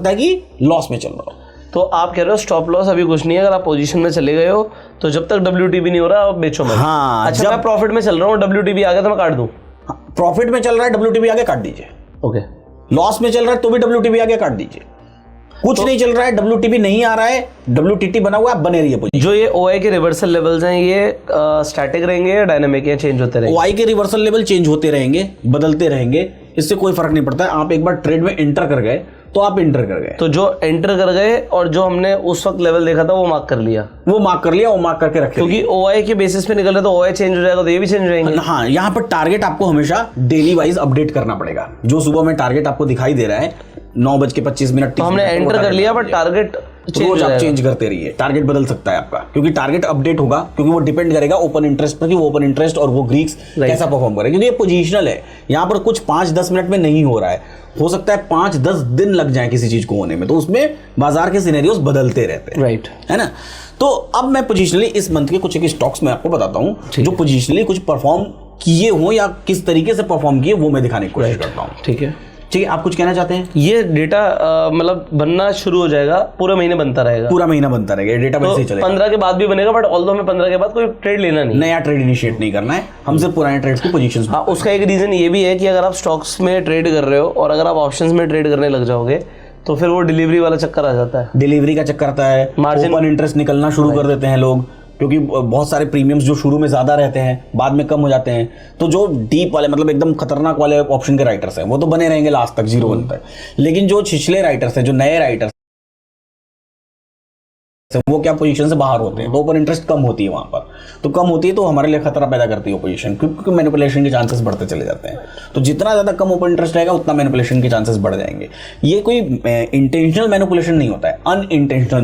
सकता है कि लॉस में चल रहा हो। तो आप कह रहे हो स्टॉप लॉस अभी कुछ नहीं है, अगर आप पोजीशन में चले गए हो तो जब तक WTB नहीं हो रहा आप बेचो मत। हाँ, अच्छा, मैं प्रॉफिट में चल रहा हूँ, WTB आ गया तो मैं काट दूं? प्रॉफिट में चल रहा है WTB आगे काट दीजिए। ओके। लॉस में चल रहा है तो भी WTB आगे काट दीजिए। कुछ नहीं चल रहा है, WTB नहीं आ रहा है, WTT बना हुआ है, बने रहिए पोजीशन। जो ये OI के रिवर्सल लेवल्स हैं ये स्टैटिक रहेंगे या डायनामिक या चेंज होते रहेंगे? OI के रिवर्सल लेवल चेंज होते रहेंगे, बदलते रहेंगे, इससे कोई फर्क नहीं पड़ता है। आप एक बार ट्रेड में एंटर कर गए तो आप एंटर कर गए, तो जो एंटर कर गए और जो हमने उस वक्त लेवल देखा था वो मार्क कर लिया, वो मार्क कर लिया, वो मार्क करके रखे। क्योंकि OI के बेसिस पे निकल रहे तो OI चेंज हो जाएगा तो ये भी चेंज हो जाएंगे। हाँ, यहाँ पर टारगेट आपको हमेशा डेली वाइज अपडेट करना पड़ेगा। जो सुबह में टारगेट आपको दिखाई दे रहा है 9:25 तो हमने एंटर कर लिया बट टारगेट रोज आप चेंज करते रहिए। टारगेट बदल सकता है आपका, क्योंकि टारगेट अपडेट होगा, क्योंकि वो डिपेंड करेगा ओपन इंटरेस्ट पर कि वो ओपन इंटरेस्ट और वो ग्रीक्स कैसा परफॉर्म करेगा। क्योंकि ये पोजीशनल है, यहाँ पर कुछ 5-10 मिनट में नहीं हो रहा है, हो सकता है 5-10 दिन लग जाए किसी चीज को होने में, तो उसमें बाजार के सिनेरियोस बदलते रहते हैं, राइट, है ना। तो अब मैं पोजीशनली इस मंथ के कुछ एक स्टॉक्स में आपको बताता हूँ जो पोजीशनली कुछ परफॉर्म किए हो या किस तरीके से परफॉर्म किए, वो मैं दिखाने की कोशिश करता हूँ। ठीक है, ठीक है, आप कुछ कहना चाहते हैं? ये डेटा मतलब बनना शुरू हो जाएगा, पूरे महीने बनता रहेगा, पूरा महीना बनता रहेगा, डेटा वैसे ही चलेगा। 15 के बाद भी बनेगा, बट ऑल्दो हमें 15 के बाद कोई ट्रेड लेना नहीं, नया ट्रेड इनिशिएट नहीं करना है, हम सिर्फ पुराने ट्रेड्स की पोजीशंस। हाँ, उसका एक रीजन ये भी है कि अगर आप स्टॉक्स में ट्रेड कर रहे हो और अगर आप ऑप्शंस में ट्रेड करने लग जाओगे तो फिर वो डिलीवरी वाला चक्कर आ जाता है, डिलीवरी का चक्कर आता है, ओपन इंटरेस्ट निकलना शुरू कर देते हैं लोग, क्योंकि बहुत सारे प्रीमियम्स जो शुरू में ज्यादा रहते हैं बाद में कम हो जाते हैं। तो जो डीप वाले मतलब एकदम खतरनाक वाले ऑप्शन के राइटर्स हैं वो तो बने रहेंगे लास्ट तक, 0 तक, लेकिन जो छिछले राइटर्स हैं, जो नए राइटर्स, वो क्या पोजीशन से बाहर होते हैं, तो ओपन इंटरेस्ट कम होती है वहां पर, तो कम होती है तो हमारे लिए खतरा पैदा करती है पोजीशन, क्योंकि मैनिपुलेशन के चांसेस बढ़ते चले जाते हैं। तो जितना ज्यादा कम ओपन इंटरेस्ट रहेगा उतना मैनिपुलेशन के चांसेस बढ़ जाएंगे। ये कोई इंटेंशनल मैनिपुलेशन नहीं होता है, अनइंटेंशनल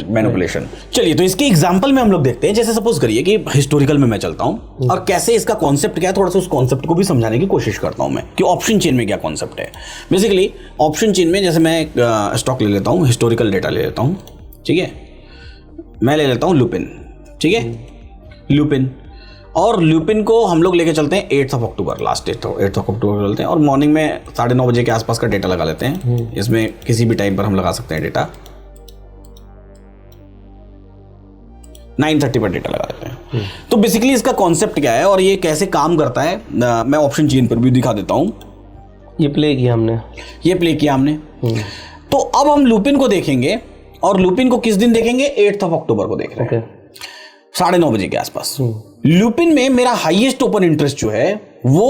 मैनिपुलेशन। चलिए, तो इसके एग्जांपल में हम लोग देखते हैं। जैसे सपोज करिए कि हिस्टोरिकल में मैं चलता हूं और कैसे इसका कॉन्सेप्ट क्या है, थोड़ा सा उस कॉन्सेप्ट को भी समझाने की कोशिश करता हूं मैं कि ऑप्शन चेन में क्या कॉन्सेप्ट है। बेसिकली ऑप्शन चेन में जैसे मैं एक स्टॉक ले लेता हूं, हिस्टोरिकल डेटा ले लेता हूं, ठीक है, मैं ले लेता हूं लुपिन, ठीक है, लुपिन, और लुपिन को हम लोग लेके चलते हैं 8 अक्टूबर, लास्ट 8 अक्टूबर चलते हैं, और मॉर्निंग में 9:30 बजे के आसपास का डेटा लगा लेते हैं। इसमें किसी भी टाइम पर हम लगा सकते हैं डेटा, 9:30 पर डेटा लगा लेते हैं। तो बेसिकली इसका कॉन्सेप्ट क्या है और ये कैसे काम करता है मैं ऑप्शन चेन पर भी दिखा देता हूं। ये प्ले किया हमने। तो अब हम लुपिन को देखेंगे, और लुपिन को किस दिन देखेंगे? 8 अक्टूबर को देख रहे हैं, 9:30 बजे के आसपास। लुपिन में मेरा हाईएस्ट ओपन इंटरेस्ट जो है वो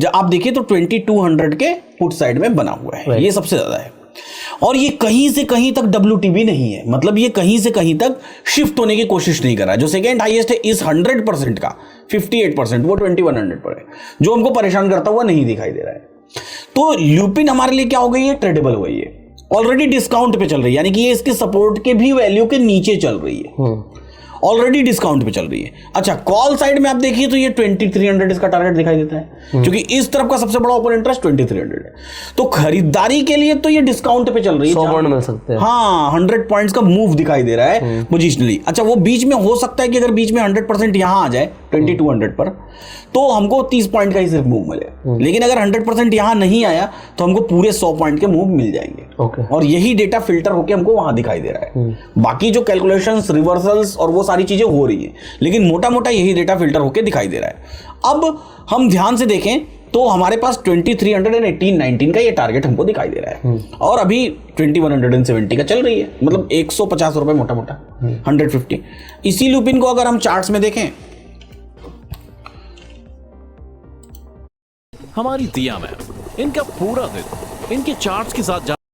आप देखिए तो 2200 के पुट साइड में बना हुआ है, ये सबसे ज्यादा है, और ये कहीं से कहीं तक WTB नहीं है, मतलब ये कहीं से कहीं तक शिफ्ट होने की कोशिश नहीं कर रहा है। जो सेकेंड हाईएस्ट है इस 100% का 58%, वो 2100 पर है, जो हमको परेशान करता हुआ नहीं दिखाई दे रहा है। तो लुपिन हमारे लिए क्या हो गई है? ट्रेडेबल हो गई है, ऑलरेडी डिस्काउंट पे चल रही है, यानी कि ये इसके सपोर्ट के भी वैल्यू के नीचे चल रही है, ऑलरेडी डिस्काउंट पे चल रही है। अच्छा, कॉल साइड में आप देखिए तो ये 2300 इसका टारगेट दिखाई देता है, क्योंकि इस तरफ का सबसे बड़ा ओपन इंटरेस्ट 2300 है। तो खरीदारी के लिए तो ये डिस्काउंट पे चल रही है, 100 पॉइंट मिल सकते हैं। हाँ, 100 पॉइंट्स का मूव दिखाई दे रहा है पोजिशनली। अच्छा, वो बीच में हो सकता है कि अगर बीच में 100% यहां आ जाए 2200 पर, तो हमको 30 पॉइंट का ही सिर्फ मूव मिले, लेकिन अगर 100% यहां नहीं आया तो हमको पूरे 100 पॉइंट के मूव मिल जाएंगे। और यही डेटा फिल्टर होकर हमको वहां दिखाई दे रहा है। बाकी जो कैलकुलेशंस, रिवर्सल्स और वो सारी चीजें हो रही है, लेकिन मोटा मोटा यही डेटा फिल्टर होकर दिखाई दे रहा है। अब हम ध्यान से देखें तो हमारे पास 2318-19 का ये टारगेट हमको दिखाई दे रहा है, और अभी 2170 का चल रही है, मतलब 150 रुपए मोटा मोटा, 150। इसी लुपिन को अगर हम चार्ट्स में देखें, हमारी दिया मैम, इनका पूरा दिन इनके चार्ट्स के साथ